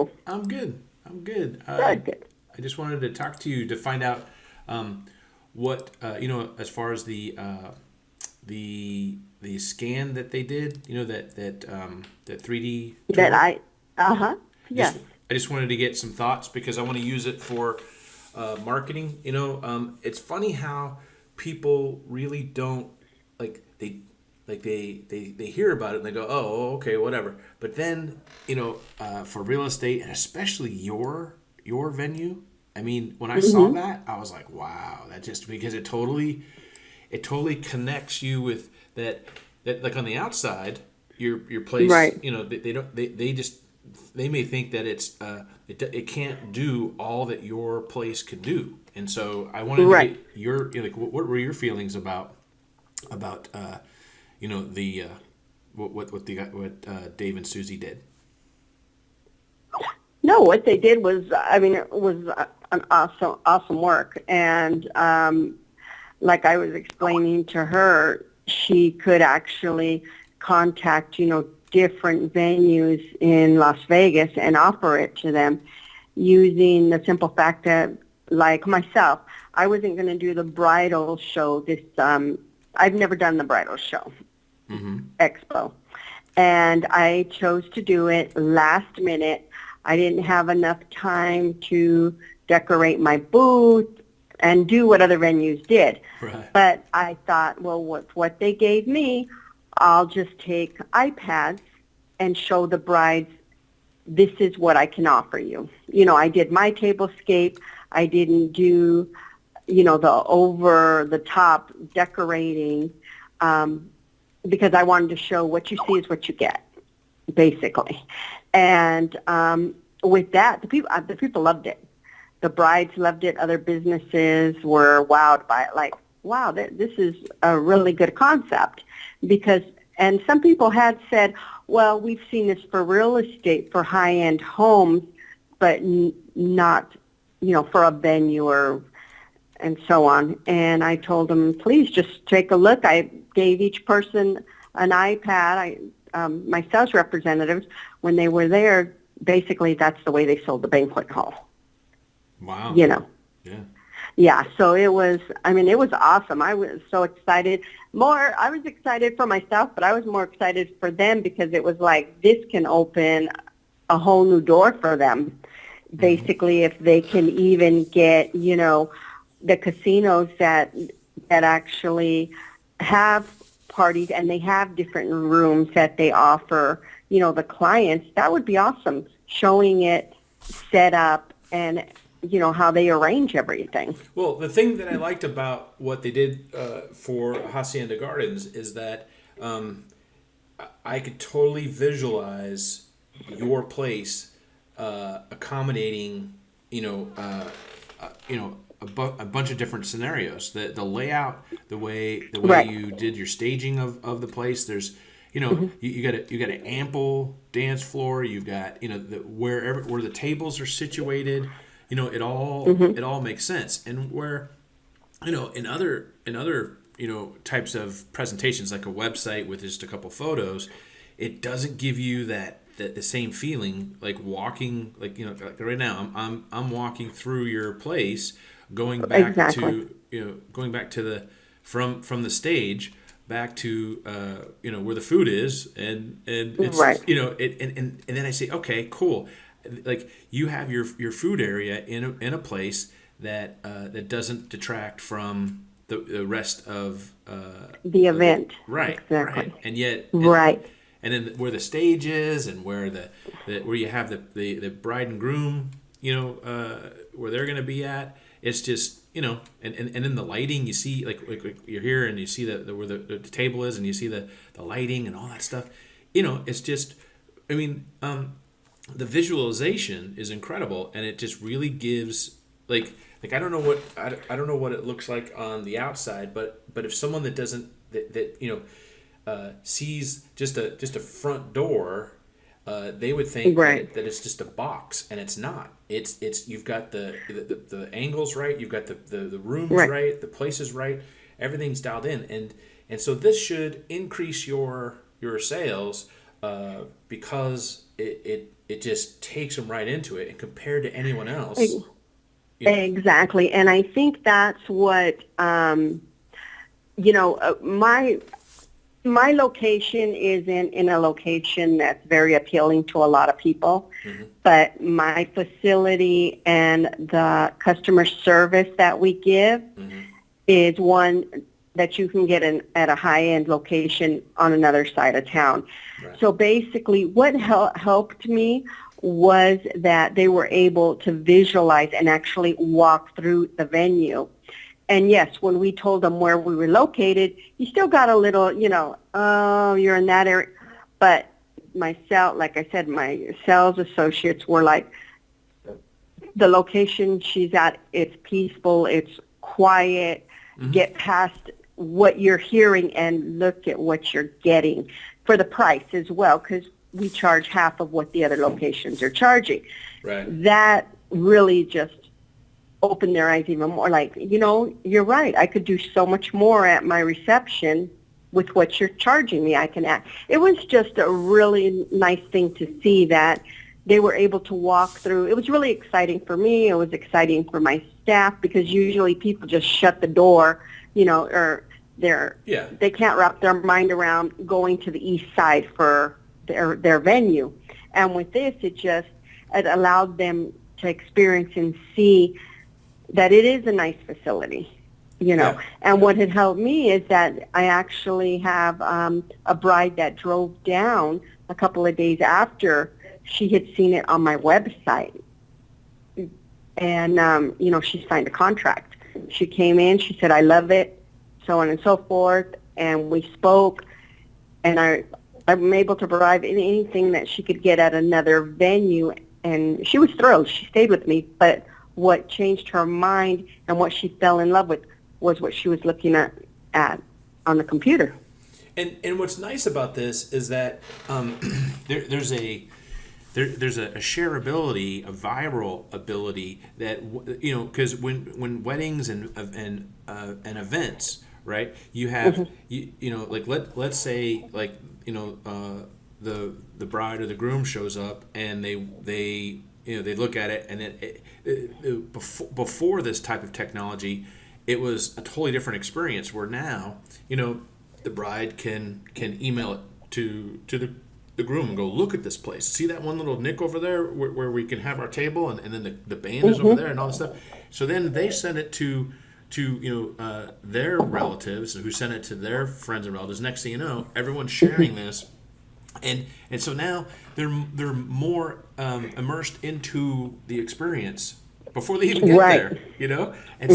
you? I'm good. I'm good. Good, good. I just wanted to talk to you to find out what as far as the scan that they did. That 3D That tour. I, uh-huh, Just yes. I just wanted to get some thoughts because I want to use it for marketing. It's funny how people really don't like they hear about it and they go, oh, okay, whatever. But then for real estate and especially your venue. I mean, when I saw Mm-hmm. that, I was like, wow, that just because it totally connects you with that like on the outside your place, Right, they don't they just they may think that it can't do all that your place can do. And so I wanted to right. get like what were your feelings about the what Dave and Susie did. No, what they did was, I mean, it was an awesome, awesome work. And like I was explaining to her, she could actually contact, different venues in Las Vegas and offer it to them using the simple fact that, like myself, I wasn't going to do the bridal show I've never done the bridal show Mm-hmm. expo. And I chose to do it last minute. I didn't have enough time to decorate my booth and do what other venues did. Right. But I thought, well, with what they gave me, I'll just take iPads and show the brides, this is what I can offer you. I did my tablescape. I didn't do, the over the top decorating, because I wanted to show what you see is what you get, basically. And with that, the people loved it. The brides loved it. Other businesses were wowed by it. Like, wow, this is a really good concept. And some people had said, well, we've seen this for real estate for high-end homes, but not, for a venue and so on. And I told them, please just take a look. I gave each person an iPad. My sales representatives, when they were there, basically that's the way they sold the banquet hall. Wow. You know. Yeah. Yeah, so it was awesome. I was so excited. I was excited for myself, but I was more excited for them because it was like this can open a whole new door for them. Mm-hmm. Basically, if they can even get, the casinos that actually have parties and they have different rooms that they offer, the clients, that would be awesome. Showing it set up and, how they arrange everything. Well, the thing that I liked about what they did for Hacienda Gardens is that I could totally visualize your place accommodating, a bunch of different scenarios. The layout, the way Right. you did your staging of the place. There's, Hmm. you got an ample dance floor. You've got where the tables are situated. Hmm. It all makes sense. And where in other types of presentations like a website with just a couple photos, it doesn't give you the same feeling like walking like right now I'm walking through your place, going back Exactly. to the from the stage back to where the food is, and it's Right. and then I say, okay, cool, like you have your food area in a place that doesn't detract from the rest The of the event. right, Exactly. and yet Right. and then where the stage is and where where you have the bride and groom, where they're going to be at. It's just and then the lighting, you see like you're here and you see where the table is and you see the lighting and all that stuff. It's just, I mean, the visualization is incredible, and it just really gives like I don't know what it looks like on the outside, but if someone that doesn't that sees just a front door, they would think Right. that it's just a box, and it's not. It's you've got the angles right, you've got the rooms Right. right, the places right, everything's dialed in, and so this should increase your sales because it just takes them right into it. And compared to anyone else, Ex- Exactly. And I think that's what, my location is in a location that's very appealing to a lot of people, but my facility and the customer service that we give is one that you can get at a high-end location on another side of town. Right. So basically what helped me was that they were able to visualize and actually walk through the venue. And yes, when we told them where we were located, you still got a little, oh, you're in that area. But like I said, my sales associates were like, the location she's at, it's peaceful, it's quiet, get past what you're hearing and look at what you're getting for the price as well, because we charge half of what the other locations are charging. Right. That really just opened their eyes even more. Like, you're right. I could do so much more at my reception with what you're charging me. It was just a really nice thing to see that they were able to walk through. It was really exciting for me. It was exciting for my staff, because usually people just shut the door, or they can't wrap their mind around going to the east side for their venue. And with this, it allowed them to experience and see that it is a nice facility, And what had helped me is that I actually have a bride that drove down a couple of days after she had seen it on my website. And, she signed a contract. She came in, she said, I love it, so on and so forth. And we spoke, and I'm able to provide anything that she could get at another venue. And she was thrilled. She stayed with me. But what changed her mind and what she fell in love with was what she was looking at on the computer. And what's nice about this is that there's a shareability, a viral ability that because when weddings and events, right? You have like let's say like the bride or the groom shows up and they look at it, and before this type of technology, it was a totally different experience. Where now, the bride can email it to the groom and go, look at this place. See that one little nick over there where we can have our table, and then the band is over there and all this stuff. So then they send it to their relatives, who send it to their friends and relatives. Next thing you know, everyone's sharing this. And so now they're more immersed into the experience before they even get there, And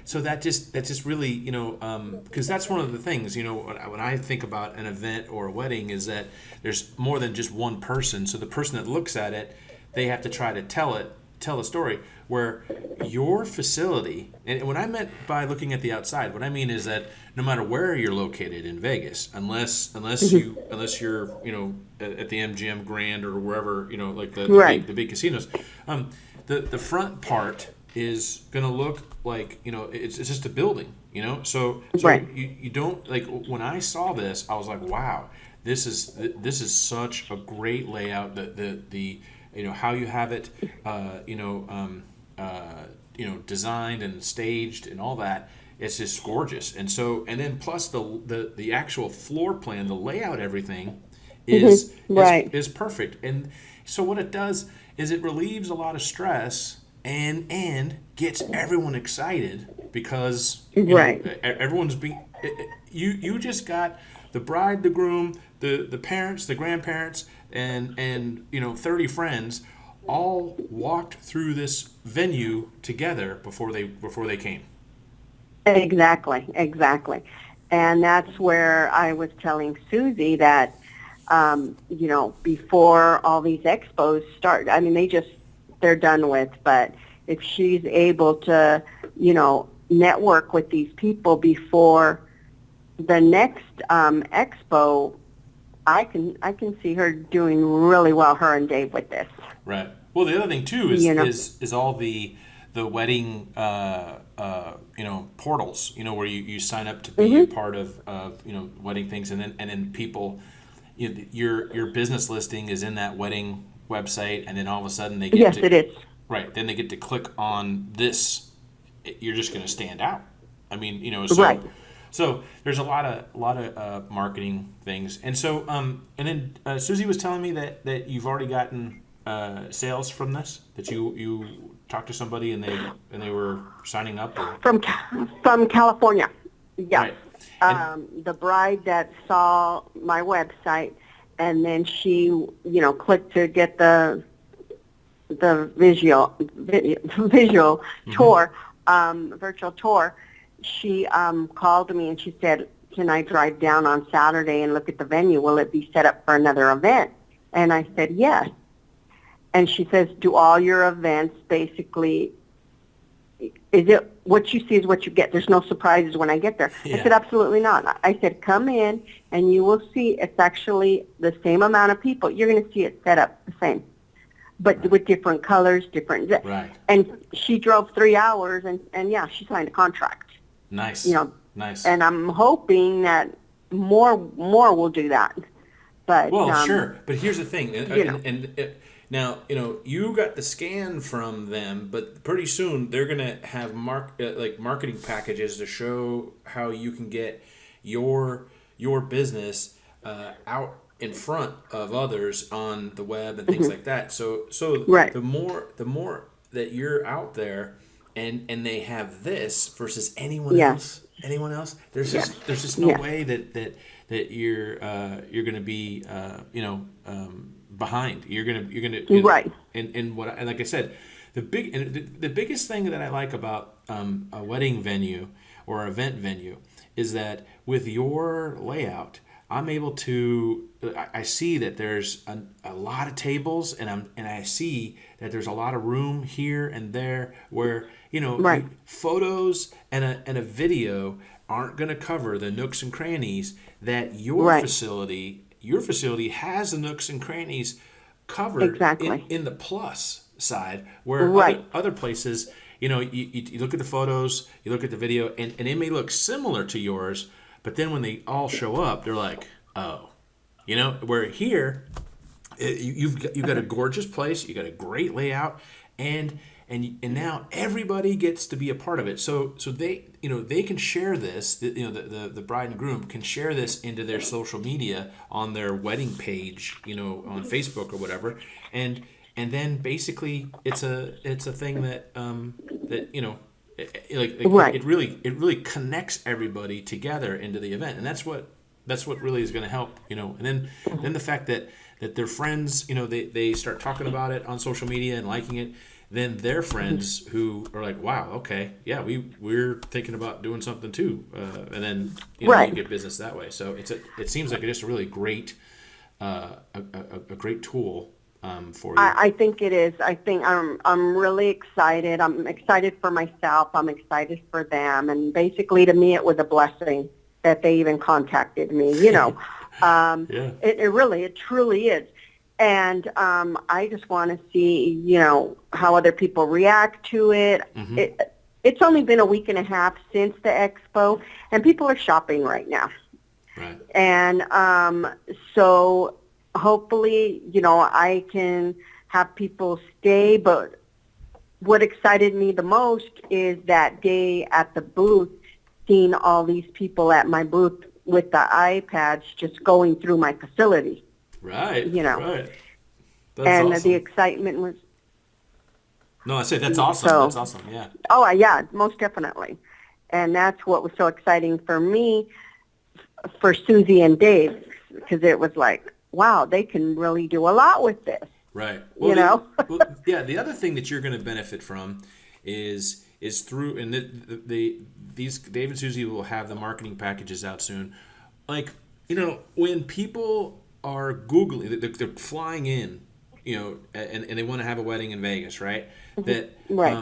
so that just really, because that's one of the things, when I think about an event or a wedding, is that there's more than just one person. So the person that looks at it, they have to try to tell a story. Where your facility, and what I meant by looking at the outside, what I mean is that no matter where you're located in Vegas, unless you're at the MGM Grand or wherever, like the big casinos, the right part is going to look like it's just a building, so you don't, like, when I saw this, I was like, wow, this is such a great layout. The how you have it designed and staged and all that. It's just gorgeous. And then plus the actual floor plan, the layout, everything is perfect. And so what it does is it relieves a lot of stress and gets everyone excited, because everyone's you just got the bride, the groom, the parents, the grandparents, and 30 friends all walked through this venue together before they came. Exactly. And that's where I was telling Susie that, before all these expos start, I mean, they're done with, but if she's able to, network with these people before the next expo, I can see her doing really well, her and Dave, with this. Right. Well, the other thing too is all the wedding portals, where you sign up to be a part of wedding things, and then people, your business listing is in that wedding website, and then all of a sudden they get Yes, to, it is. right, then they get to click on this, you're just going to stand out. I mean, Right. so there's a lot of marketing things, and so and then Susie was telling me that you've already gotten sales from this, that you talked to somebody and they were signing up. Or, From California. Yes. right, and, The bride that saw my website, and then she, clicked to get the visual tour, virtual tour. She called me and she said, "Can I drive down on Saturday and look at the venue? Will it be set up for another event?" And I said, "Yes." And she says, "Do all your events basically, is it what you see is what you get? There's no surprises when I get there." Yeah. I said, "Absolutely not." I said, "Come in and you will see it's actually the same amount of people. You're going to see it set up the same, but Right. with different colors, different." Right. And she drove 3 hours and yeah, she signed a contract. Nice. Nice. And I'm hoping that more will do that. But Well, sure, but here's the thing, know. now you got the scan from them, but pretty soon they're gonna have marketing packages to show how you can get your business out in front of others on the web and things like that. So Right. the more that you're out there, and they have this versus anyone Yes. else. There's Yes. just no Yes. way that you're going to be behind. You're gonna Right. and like I said, the biggest thing that I like about a wedding venue or event venue is that with your layout, I'm able to. I see that there's a lot of tables, and I see that there's a lot of room here and there where Right. photos and a video aren't going to cover the nooks and crannies that your Right. facility has the nooks and crannies covered Exactly. in the plus side, where Right. other places, you look at the photos, you look at the video, and it may look similar to yours, but then when they all show up, they're like, oh, where here, you've got a gorgeous place, you got a great layout, and now everybody gets to be a part of it. So they they can share this. The bride and groom can share this into their social media on their wedding page, on Facebook or whatever, and then basically it's a thing that Right. it really connects everybody together into the event, and that's what really is going to help, and then the fact that their friends, they start talking about it on social media and liking it, then their friends who are like, wow, okay, yeah, we're thinking about doing something too, and then Right. you get business that way. So it seems like just a really great a great tool for you. I think it is. I think I'm really excited. I'm excited for myself. I'm excited for them. And basically, to me, it was a blessing that they even contacted me. Yeah. It truly is. And I just want to see, how other people react to it. Mm-hmm. It's only been a week and a half since the expo, and people are shopping right now. Right. And so hopefully, I can have people stay. But what excited me the most is that day at the booth, seeing all these people at my booth with the iPads just going through my facility. Right. Right. That's And awesome. the excitement was, No, I said that's awesome. So- That's awesome. Yeah. oh, yeah, most definitely. And that's what was so exciting for me, for Susie and Dave, because it was like, wow, they can really do a lot with this. Right. Yeah. The other thing that you're going to benefit from is through, and these Dave and Susie will have the marketing packages out soon. Like, when people are Googling, they're flying in, and they want to have a wedding in Vegas, right? That Right.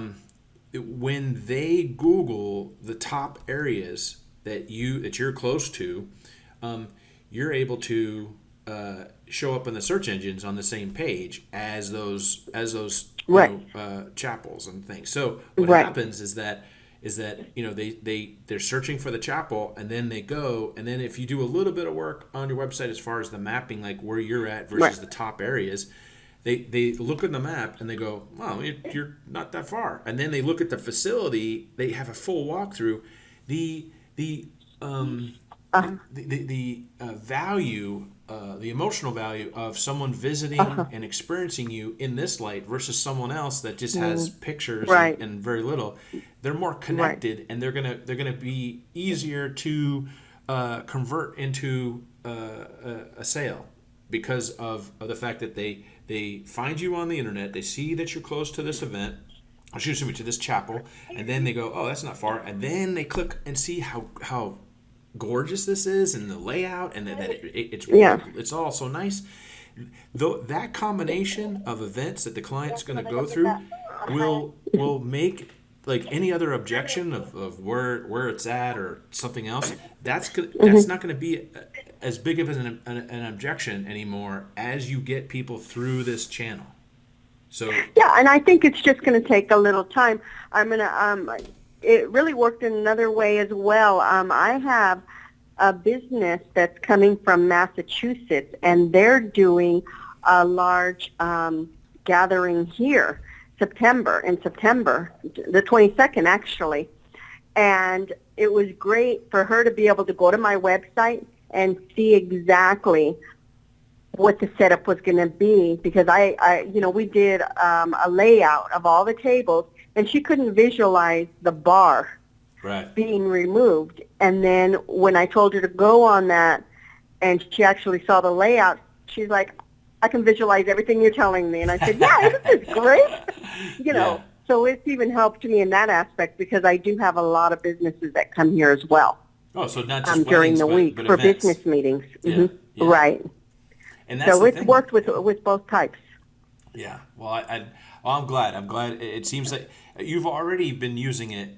When they Google the top areas that you're close to, you're able to show up in the search engines on the same page as those Right. chapels and things. So what Right. happens is that they're searching for the chapel, and then they go, and then if you do a little bit of work on your website as far as the mapping, like where you're at versus Right. the top areas, they look at the map and they go, "Wow, you're not that far." And then they look at the facility. They have a full walkthrough. The the um, the value, the emotional value of someone visiting and experiencing you in this light versus someone else that just has pictures Right. and very little. They're more connected, and they're gonna be easier to convert into a sale because of the fact that they find you on the internet. They see that you're close to this event. Excuse me, to this chapel, and then they go, "Oh, that's not far," and then they click and see how gorgeous this is and the layout and that it's all so nice. Though that combination of events that the client's going to go through will make like any other objection of where it's at or something else. That's not going to be as big of an objection anymore as you get people through this channel. So Yeah, and I think it's just going to take a little time. It really worked in another way as well. I have a business that's coming from Massachusetts, and they're doing a large gathering here, in September, the 22nd actually. And it was great for her to be able to go to my website and see exactly what the setup was going to be, because we did a layout of all the tables, and she couldn't visualize the bar being removed. And then when I told her to go on that, and she actually saw the layout, she's like, "I can visualize everything you're telling me." And I said, "Yeah, isn't this great?" So it's even helped me in that aspect, because I do have a lot of businesses that come here as well. Oh, so not just during the week but for events. business meetings. Yeah. Right. And that's So the it's thing. worked with both types. Yeah. Well, I'm glad. I'm glad. It seems like you've already been using it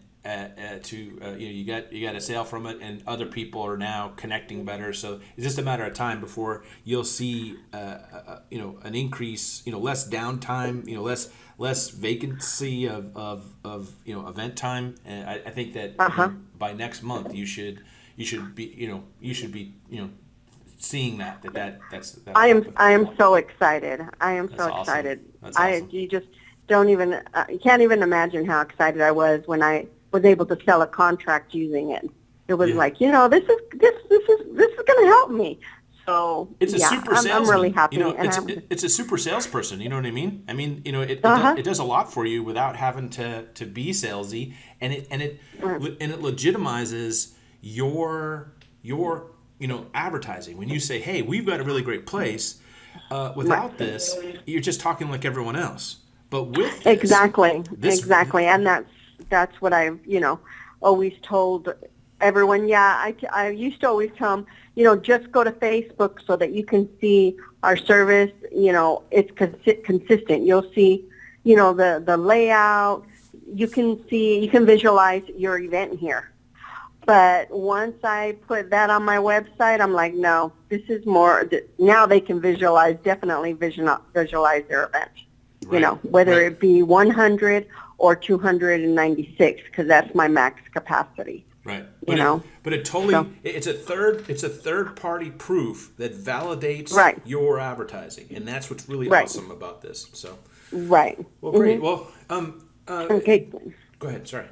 you got a sale from it, and other people are now connecting better. So it's just a matter of time before you'll see an increase. Less downtime. Less vacancy of event time. And I think that by next month you should be seeing that's. I am so excited. I am so awesome. excited. That's awesome. You just don't even you can't even imagine how excited I was when I was able to sell a contract using it. It was like, this is going to help me. So it's a super salesman. I'm really happy. It's a super salesperson. You know what I mean? I mean, it does a lot for you without having to be salesy, and it legitimizes your advertising. When you say, "Hey, we've got a really great place," without this, you're just talking like everyone else. But with this, exactly, and that's what I've always told everyone. Yeah, I used to always tell them, just go to Facebook so that you can see our service. It's consistent. You'll see, the layout. You can visualize your event here. But once I put that on my website, I'm like, no, this is more. Now they can definitely visualize their event. Whether it be 100 or 296, because that's my max capacity. Right. But it totally it's a third party proof that validates your advertising, and that's what's really awesome about this. So well, great. Well, okay. Go ahead. Sorry.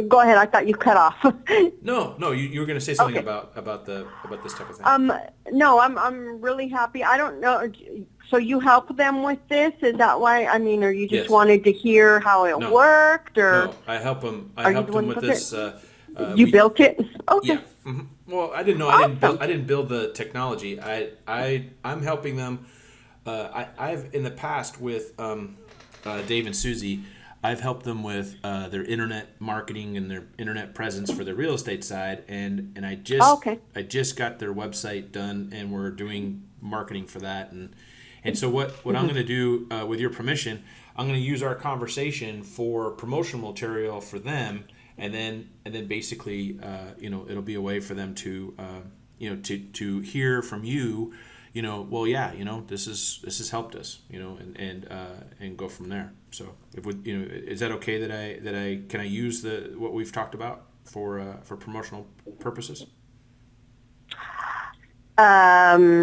Go ahead. I thought you cut off. No. You were going to say something about this type of thing. No. I'm really happy. I don't know. So you help them with this? Is that why? I mean, or you just wanted to hear how it worked, or? No, I help them. I helped them with this. You built it? Okay. Yeah. Mm-hmm. Well, I didn't know. Awesome. I didn't build the technology. I'm helping them. I've in the past with Dave and Susie. I've helped them with their internet marketing and their internet presence for their real estate side, and I just got their website done, and we're doing marketing for that, and so what I'm going to do with your permission, I'm going to use our conversation for promotional material for them, and then basically it'll be a way for them to to hear from you. This has helped us, and go from there. So, is that okay that can I use what we've talked about for promotional purposes?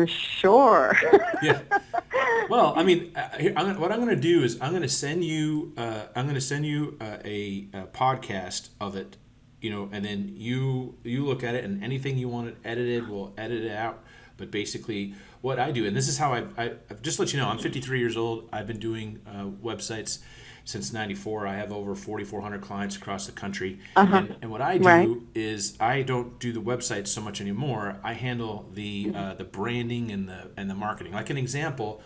Sure. Yeah. Well, I mean, what I'm going to do is I'm going to send you a podcast of it, and then you look at it, and anything you want it edited, we'll edit it out. But basically, what I do, and this is how I've just let you know, I'm 53 years old. I've been doing websites since '94. I have over 4,400 clients across the country. And what I do Right. is I don't do the websites so much anymore. I handle the branding and the marketing. Like an example,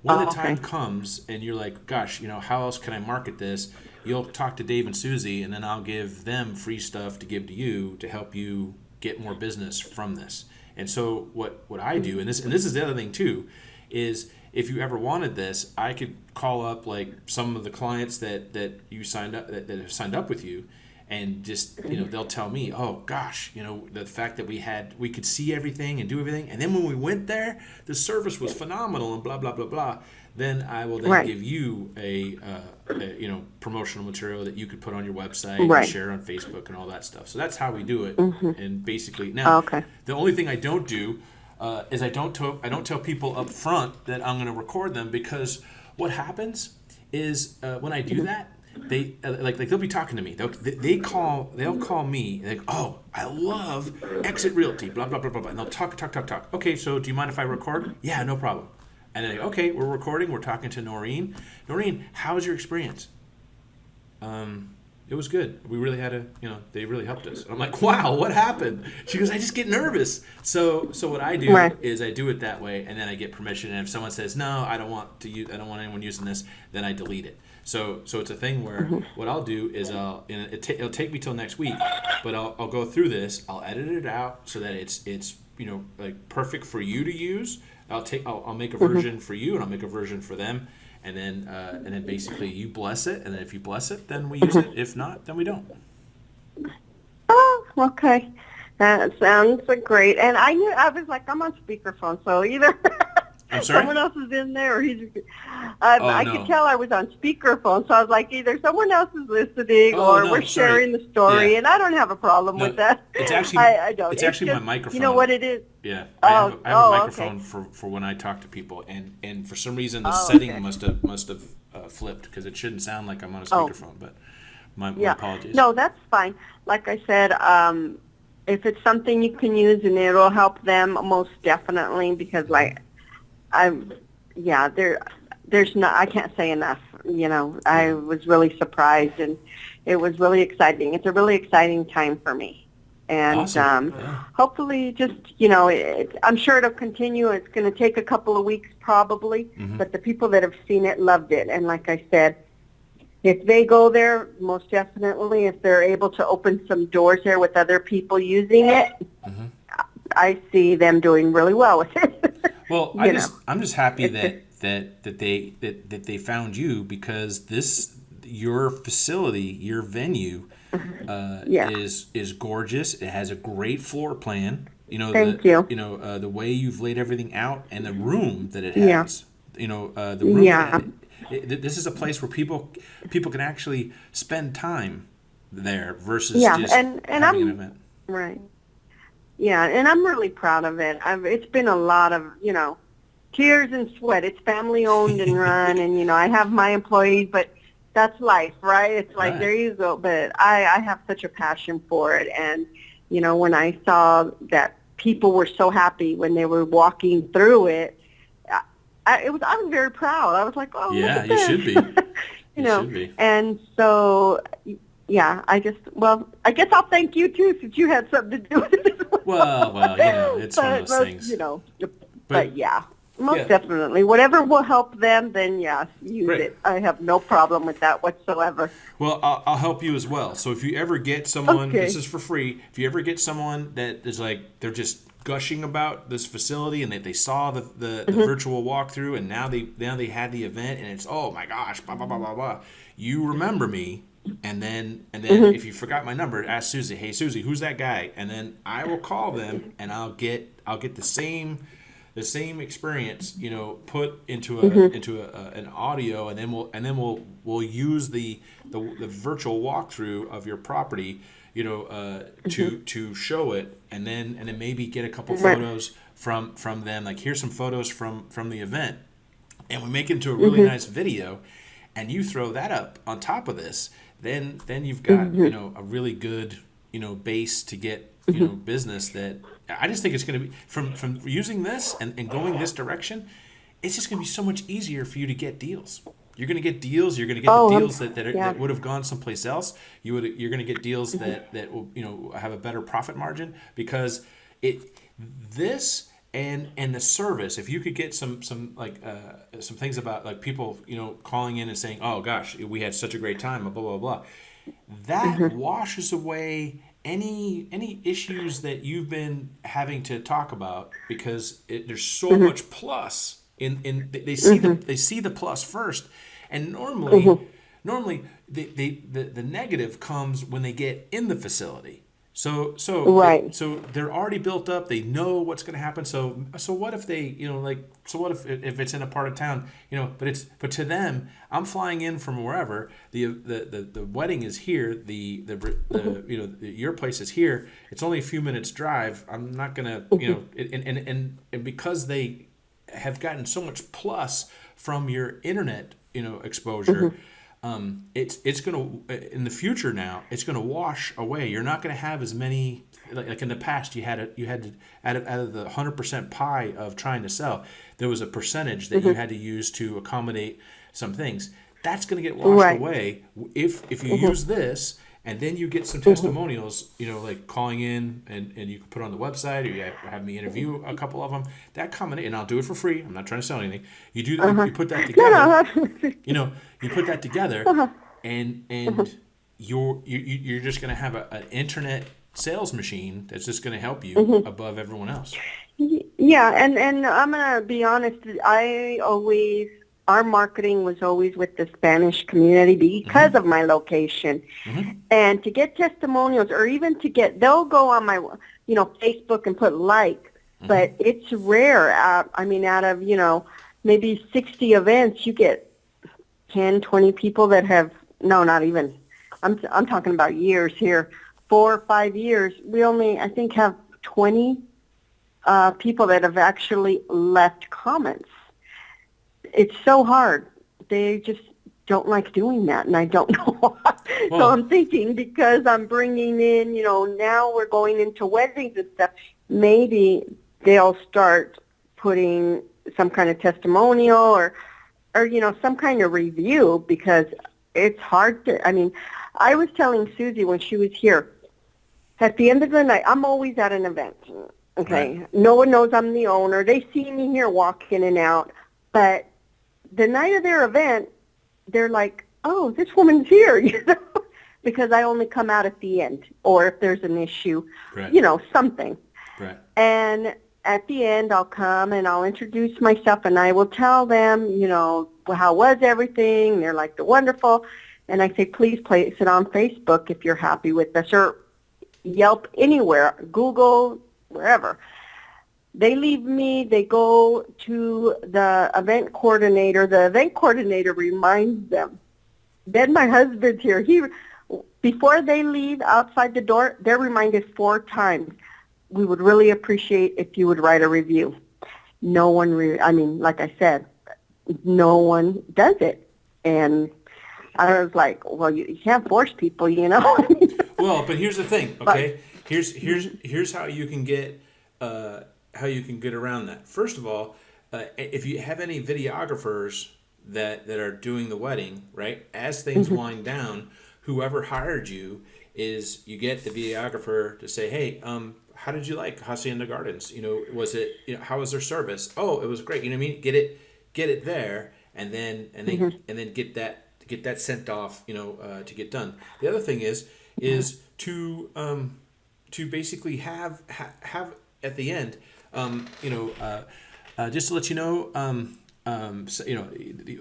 when the time comes and you're like, gosh, how else can I market this? You'll talk to Dave and Susie, and then I'll give them free stuff to give to you to help you get more business from this. And so what I do, and this is the other thing too, is if you ever wanted this, I could call up like some of the clients that you signed up that have signed up with you, and just they'll tell me, oh gosh, the fact that we could see everything and do everything, and then when we went there, the service was phenomenal and blah blah blah blah. Then I will then Right. give you a promotional material that you could put on your website Right. and share on Facebook and all that stuff. So that's how we do it. And basically now, the only thing I don't do is I don't tell people up front that I'm going to record them, because what happens is when I do that, they like they'll be talking to me. They'll call me like, oh, I love Exit Realty, blah blah blah blah blah, and they'll talk. Okay, so do you mind if I record? Yeah, no problem. And then okay, we're recording. We're talking to Noreen. Noreen, how was your experience? It was good. We really had they really helped us. And I'm like, wow, what happened? She goes, I just get nervous. So what I do Right. is I do it that way, and then I get permission. And if someone says, no, I don't want anyone using this, then I delete it. So it's a thing where what I'll do is it'll take me till next week, but I'll go through this. I'll edit it out so that it's like perfect for you to use. I'll make a version for you, and I'll make a version for them. And then basically you bless it, and then if you bless it, then we use it. If not, then we don't. Oh, okay. That sounds great. And I was like, I'm on speakerphone, so either I'm sorry? someone else is in there, or I no. could tell I was on speakerphone, so I was like, either someone else is listening, Oh, or no, we're sorry. sharing the story, Yeah. and I don't have a problem No, with that. it's actually I don't. it's actually just, my microphone. You know what it is? Yeah, Oh, I have a microphone okay. for when I talk to people, and for some reason the Oh, setting okay. must have flipped, because it shouldn't sound like I'm on a speakerphone. But my apologies. No, that's fine. Like I said, if it's something you can use and it'll help them, most definitely, because there's not, I can't say enough. I was really surprised, and it was really exciting. It's a really exciting time for me. And Awesome. Yeah. hopefully just, I'm sure it'll continue. It's going to take a couple of weeks probably, but the people that have seen it loved it. And like I said, if they go there, most definitely, if they're able to open some doors there with other people using it, I see them doing really well with it. Well, I'm just happy that they found you, because your facility, your venue, is gorgeous. It has a great floor plan. Thank you. The way you've laid everything out, and the room that it has. The room. Yeah. This is a place where people can actually spend time there versus just and having I'm an event. right. Yeah, and I'm really proud of it. It's been a lot of, tears and sweat. It's family owned and run, and I have my employees, but that's life, right? It's like, Right. there you go. But I have such a passion for it, and when I saw that people were so happy when they were walking through it, I was very proud. I was like, oh, Yeah, look at you this. should be. You should be. And so, yeah, I guess I'll thank you too, since you had something to do with it. Well, it's one of those things. But yeah, most definitely. Whatever will help them, then yes, use Great. it. I have no problem with that whatsoever. Well, I'll help you as well. So if you ever get someone, Okay. this is for free. If you ever get someone that is like, they're just gushing about this facility, and they saw the virtual walkthrough, and now they had the event, and it's, oh my gosh, blah blah blah blah blah. You remember me, and then if you forgot my number, ask Susie. Hey Susie, who's that guy? And then I will call them, and I'll get the same experience, put into an audio, and then we'll use the virtual walkthrough of your property, to show it, and then maybe get a couple photos from them. Like, here's some photos from the event, and we make it into a really nice video, and you throw that up on top of this, then you've got a really good base to get business. That I just think it's going to be from using this and going this direction. It's just going to be so much easier for you to get deals. You're going to get deals. You're going to get the deals that would have gone someplace else. You're going to get deals that will have a better profit margin, because this and the service. If you could get some things about like people calling in and saying, oh gosh, we had such a great time, blah blah blah, that washes away any issues that you've been having to talk about, because there's so much plus. They see the plus first, and normally the negative comes when they get in the facility. So they're already built up. They know what's going to happen. So what if they what if it's in a part of town but to them, I'm flying in from wherever, the wedding is here, your place is here. It's only a few minutes drive. I'm not gonna and because they have gotten so much plus from your internet exposure, it's gonna in the future now it's gonna wash away. You're not gonna have as many like in the past. You had to out of the 100% pie of trying to sell, there was a percentage that you had to use to accommodate some things. That's gonna get washed away if you use this. And then you get some testimonials, like calling in, and you can put it on the website, or you have me interview a couple of them. That combination, and I'll do it for free. I'm not trying to sell anything. You do you put that together. You put that together, and you're just going to have an internet sales machine that's just going to help you above everyone else. Yeah, and I'm going to be honest. Our marketing was always with the Spanish community because of my location. And to get testimonials, or even they'll go on my, Facebook and put like, but it's rare. Out of, maybe 60 events, you get 10, 20 people that have, no, not even, I'm talking about years here, 4 or 5 years. We only, I think, have 20 people that have actually left comments. It's so hard. They just don't like doing that, and I don't know why. Well, so I'm thinking, because I'm bringing in, now we're going into weddings and stuff, maybe they'll start putting some kind of testimonial or some kind of review, because it's hard to, I was telling Susie when she was here, at the end of the night, I'm always at an event, okay? Right. No one knows I'm the owner. They see me here walk in and out, but the night of their event, they're like, oh, this woman's here, because I only come out at the end, or if there's an issue, something. Right. And at the end, I'll come and I'll introduce myself, and I will tell them, how was everything? And they're like, they're wonderful. And I say, please place it on Facebook if you're happy with us, or Yelp, anywhere, Google, wherever. They leave me, they go to the event coordinator. The event coordinator reminds them. Then my husband's here. Before they leave outside the door, they're reminded 4 times. We would really appreciate if you would write a review. No one, like I said, no one does it. And I was like, well, you can't force people, Well, but here's the thing, okay? Here's how you can get around that. First of all, if you have any videographers that are doing the wedding, right, as things wind down, whoever hired you you get the videographer to say, hey, how did you like Hacienda Gardens? Was it, how was their service? Oh, it was great. You know what I mean? Get it there, and then get that sent off, to get done. The other thing is to basically have at the end, just to let you know,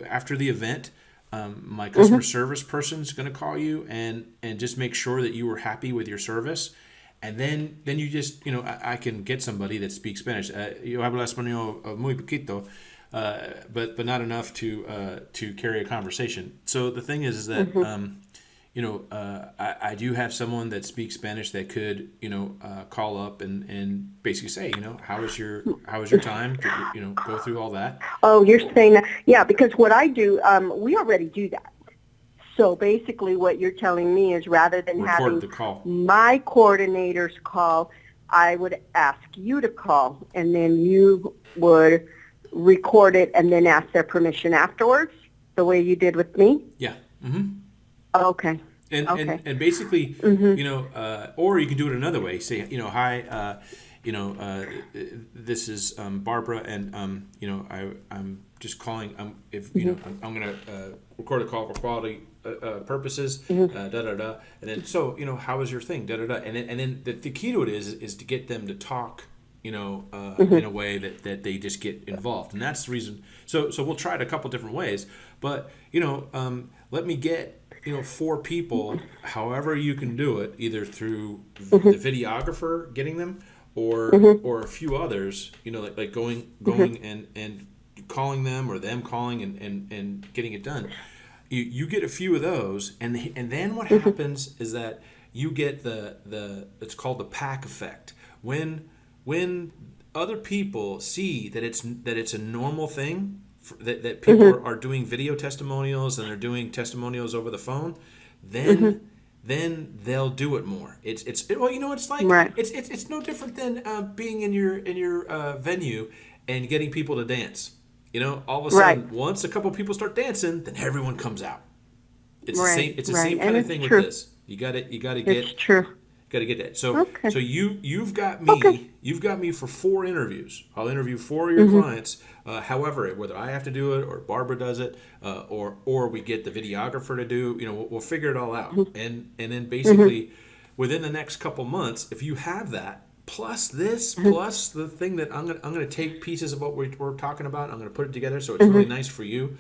after the event, my customer service person is going to call you and just make sure that you were happy with your service. And then you just, I can get somebody that speaks Spanish. Yo hablo español muy poquito, but not enough to carry a conversation. So the thing is that, I do have someone that speaks Spanish that could, call up and basically say, how was your time? Could you, go through all that. Oh, you're saying that? Yeah, because what I do, we already do that. So basically what you're telling me is rather than Record having the call. my coordinators call, I would ask you to call, and then you would record it and then ask their permission afterwards, the way you did with me? Yeah. Mm-hmm. Okay. And, Okay. and basically, or you can do it another way. Say, hi, this is Barbara, and I'm just calling. I'm going to record a call for quality purposes. Da da da. And then how was your thing? Da da da. And then the key to it is to get them to talk. In a way that they just get involved, and that's the reason. So we'll try it a couple different ways, but let me get 4 people, however you can do it, either through the videographer getting them, or a few others, like going and calling them, or them calling and getting it done. You get a few of those, and then what happens is that you get the it's called the pack effect. When other people see that it's a normal thing, that people are doing video testimonials and they're doing testimonials over the phone, then they'll do it more. It's like Right. it's no different than being in your venue and getting people to dance. All of a sudden, once a couple people start dancing, then everyone comes out. It's the same. It's the same kind of thing with this. You got to get. It's true. Got to get that. So you've got me. Okay. You've got me for 4 interviews. I'll interview 4 of your clients. However, whether I have to do it or Barbara does it, or we get the videographer to do, we'll figure it all out. And then basically, within the next couple months, if you have that plus this plus the thing that I'm gonna take pieces of what we're talking about, I'm gonna put it together so it's really nice for you.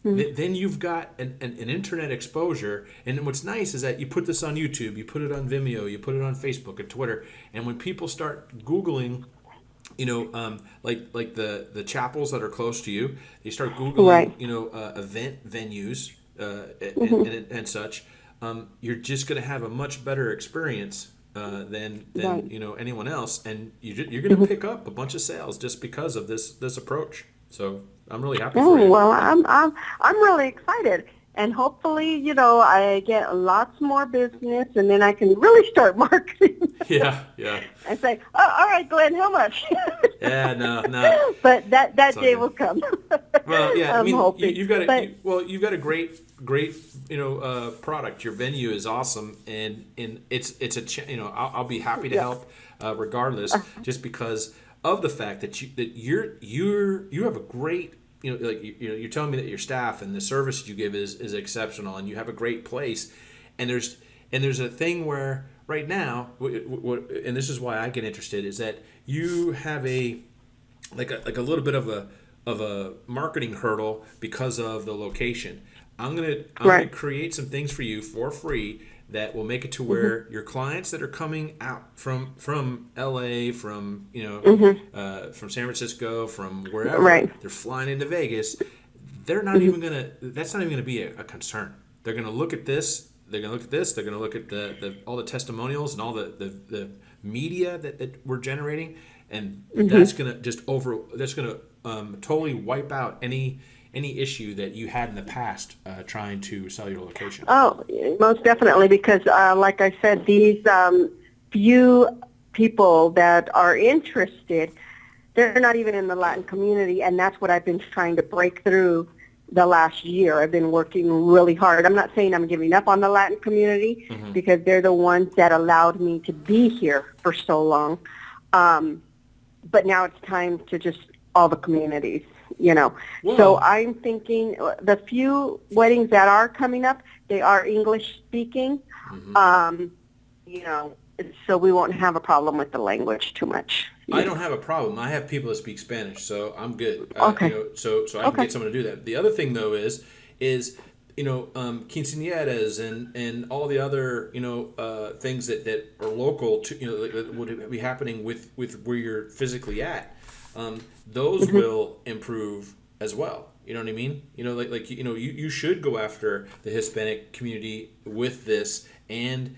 Then you've got an internet exposure, and what's nice is that you put this on YouTube, you put it on Vimeo, you put it on Facebook and Twitter, and when people start Googling, like the chapels that are close to you, they start Googling, event venues and such. You're just going to have a much better experience than anyone else, and you're going to pick up a bunch of sales just because of this approach. So I'm really happy for you. Well, I'm really excited, and hopefully, I get lots more business, and then I can really start marketing. Yeah. And say, oh, all right, Glenn, how much? Yeah, no. But that day will come. Well, yeah, I'm hoping. You've got a great product. Your venue is awesome, and it's I'll be happy to help regardless, just because of the fact that you have a great, you're telling me that your staff and the service you give is exceptional, and you have a great place, and there's a thing where right now, and this is why I get interested, is that you have a little bit of a marketing hurdle because of the location. I'm gonna create some things for you for free that will make it to where your clients that are coming out from LA, from from San Francisco, from wherever, they're flying into Vegas. They're not even gonna. That's not even gonna be a concern. They're gonna look at this. They're gonna look at this. They're gonna look at the all the testimonials and all the media that we're generating, and that's gonna totally wipe out any issue that you had in the past trying to sell your location. Oh, most definitely, because like I said, these few people that are interested, they're not even in the Latin community, and that's what I've been trying to break through the last year. I've been working really hard. I'm not saying I'm giving up on the Latin community, because they're the ones that allowed me to be here for so long. But now it's time to just all the communities. Whoa. So I'm thinking the few weddings that are coming up, they are English speaking, so we won't have a problem with the language too much. I don't have a problem. I have people that speak Spanish, so I'm good. Okay. So I can get someone to do that. The other thing though is quinceañeras and all the other things that are local to that would be happening with where you're physically at. Those will improve as well. You know what I mean? You should go after the Hispanic community with this and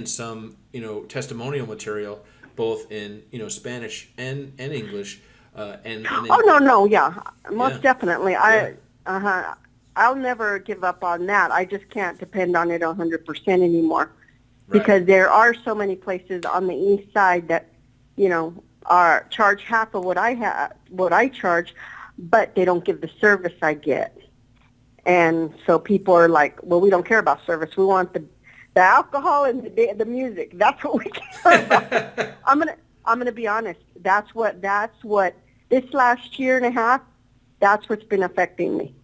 some testimonial material both in Spanish and English and then, Oh no, yeah, most yeah, definitely. yeah, I'll never give up on that. I just can't depend on it 100% anymore right, because there are so many places on the east side that are charge half of what I charge, but they don't give the service I get. And so people are like, well, we don't care about service. We want the alcohol and the music. That's what we care about. I'm gonna be honest. That's what this last year and a half. That's what's been affecting me.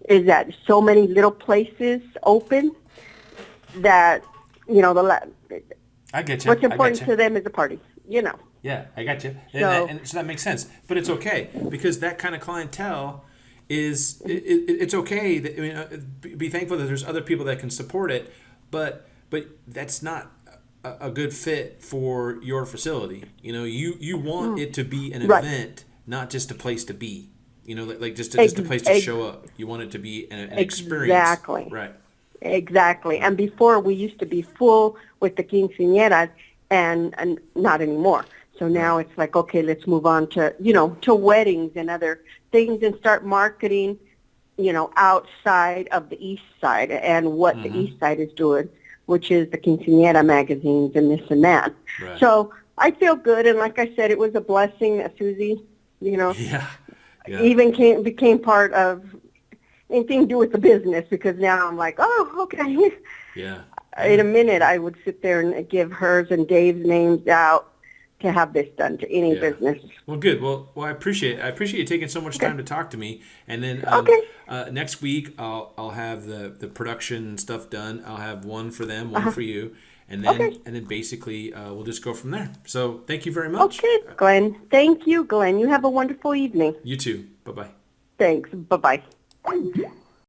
Is that so many little places open that I get you. what's I important get to you. them is the party. Yeah, I got you. So And so that makes sense. But it's okay because that kind of clientele it's okay. That, be thankful that there's other people that can support it, but that's not a good fit for your facility. You want it to be an right. event, not just a place to be. Like just Ex- a place to ex- show up. You want it to be an experience. exactly. Right. Exactly. And before we used to be full with the quinceañeras and not anymore. So now Right. it's like, okay, let's move on to weddings and other things and start marketing, outside of the east side and what the east side is doing, which is the quinceañera magazines and this and that. Right. So I feel good. And like I said, it was a blessing that Susie, Yeah. Yeah. even became part of anything to do with the business because now I'm like, oh, okay. Yeah. In a minute, I would sit there and give hers and Dave's names out to have this done to any Yeah. business. Well, good. Well, I appreciate you taking so much time to talk to me. And then Okay. next week I'll have the production stuff done. I'll have one for them, one for you, and then Okay. basically we'll just go from there. So thank you very much. Okay, Glenn. Thank you, Glenn. You have a wonderful evening. You too. Bye bye. Thanks. Bye-bye.